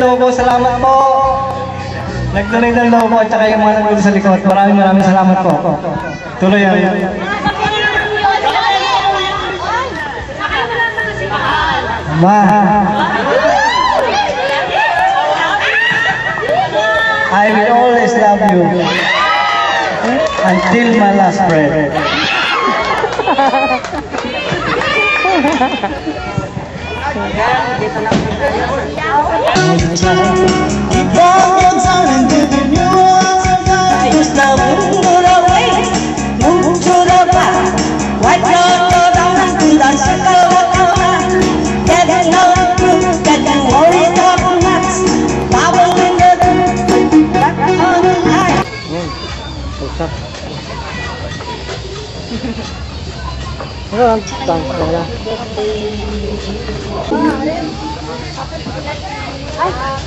logo, salamat po. Nag-donate ng logo at saka yung mga nag-donate sa likod. Maraming salamat po. Tuloy yan. I will always love you until my last breath.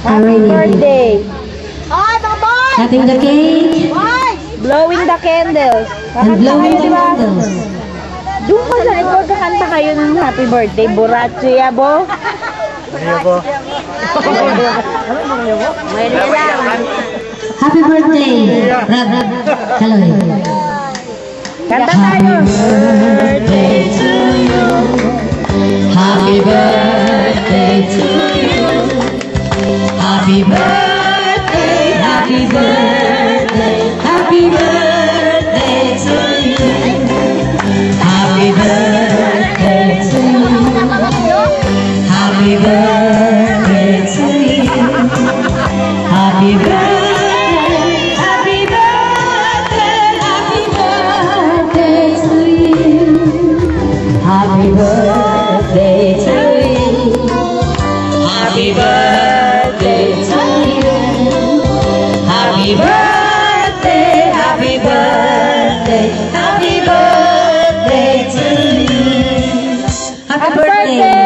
Happy birthday! Cutting the cake Blowing the candles. and blowing the candles. Doon ka sa likod, kakanta kayo ng happy birthday. Borracho yabo. Happy birthday, Brad Kaloy. Kanta tayo. Birthday to you. Happy birthday to you. Happy birthday, happy birthday, happy birthday to you. Happy birthday to you. Happy birthday to you. Happy birthday, happy birthday, happy birthday to you. Happy birthday to you. Happy birthday to you. Happy birthday, happy birthday, happy birthday to you. Happy birthday.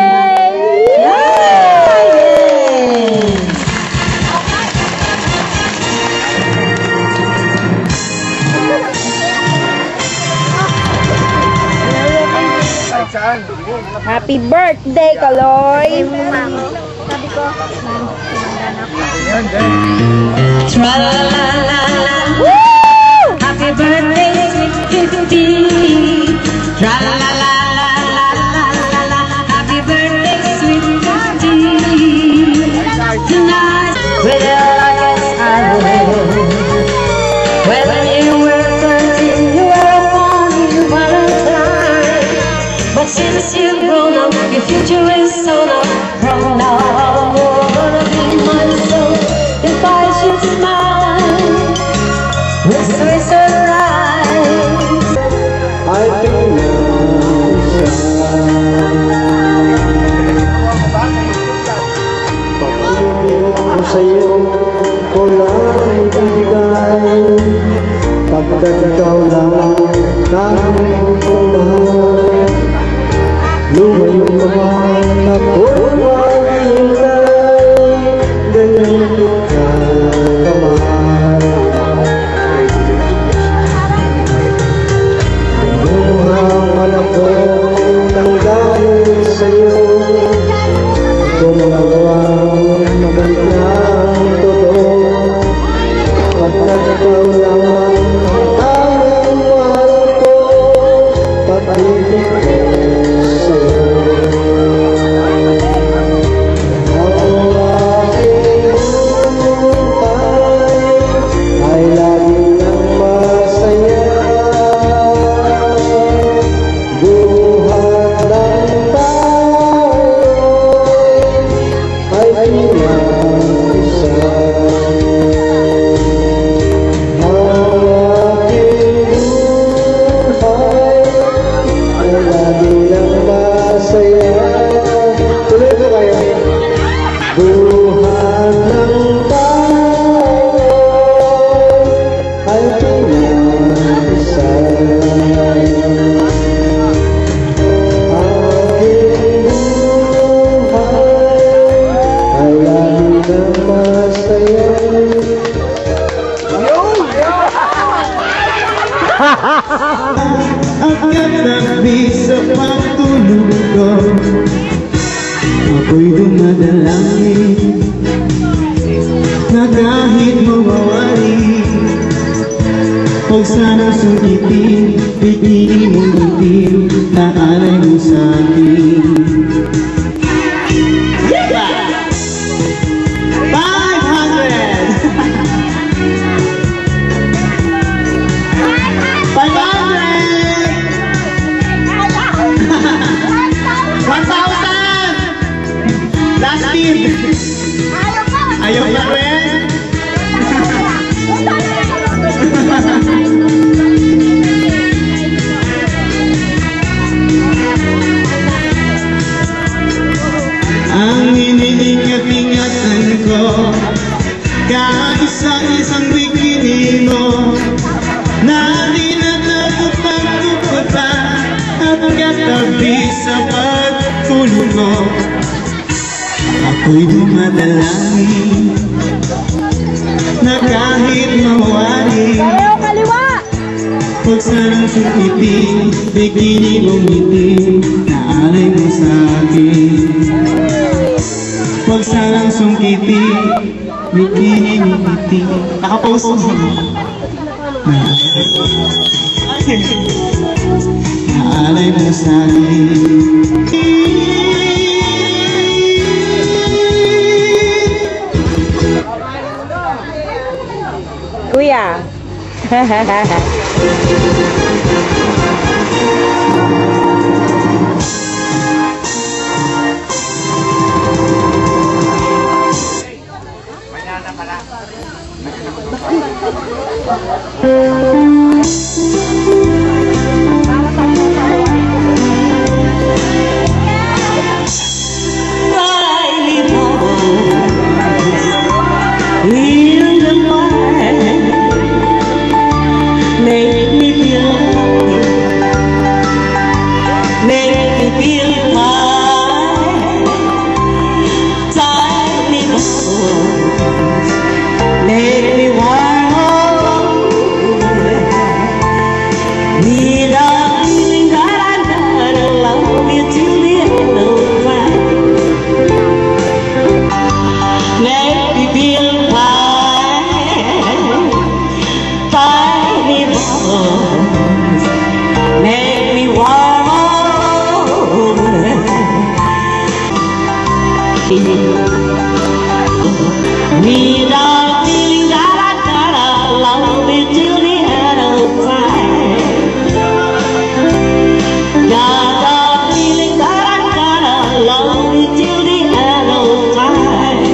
Happy birthday, Kaloy. Sabi ko, Tra-la-la-la-la. Happy birthday, sweet 50. Tra-la-la-la-la-la-la. Happy birthday, sweet 50. Tonight, well, I guess I will. When you were 13, you were a funny Valentine. But since you've grown up, your future is so not grown up. Myself, if I should smile with sweet sunrise, I think sa'yo ko lang ibigay pagkat ikaw lang tanging kumahal. Lumayo ka man ako maghihintay, ganyan ka kamahal. Buhangan ako ng dahil sa'yo, kung magawang magandang totoo, pagkat ikaw lang ang tanging mahal ko, pag-ibig ko sa'yo. Ang aking buhay ay laging nang masaya, buhat ng tayo ay pinag-isa. Ang aking buhay ay laging nang masaya. Tuloy ko kayo. Buhat ng tayo ay pinag-isa. Aking buhay ay laging nang masaya. Ang katabi sa pagtulog ko, ako'y dumadalangin Huwag sanang sulitin, pipili mong bitin, naalay mo sa akin. 1,000! Last bid! Ayaw pa rin? Ang iniingat-ingatan ko, kaisa-isang bikini mo, na di natagupag-guputa at katabi sa pagtulog mo. Ako'y dumadalangin na kahit mawali, huwag sanang sukitin, bikini mong ngiti, naalay mo sa akin. Huwag sanang sungkitin, bikini mong ngiti. Nakapost mo. Naalay mo sa akin. Kuya. Without feeling that I gotta love me till the end of time. Got a feeling that I gotta love me till the end of time.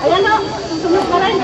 Ayan o, susunod ka rin.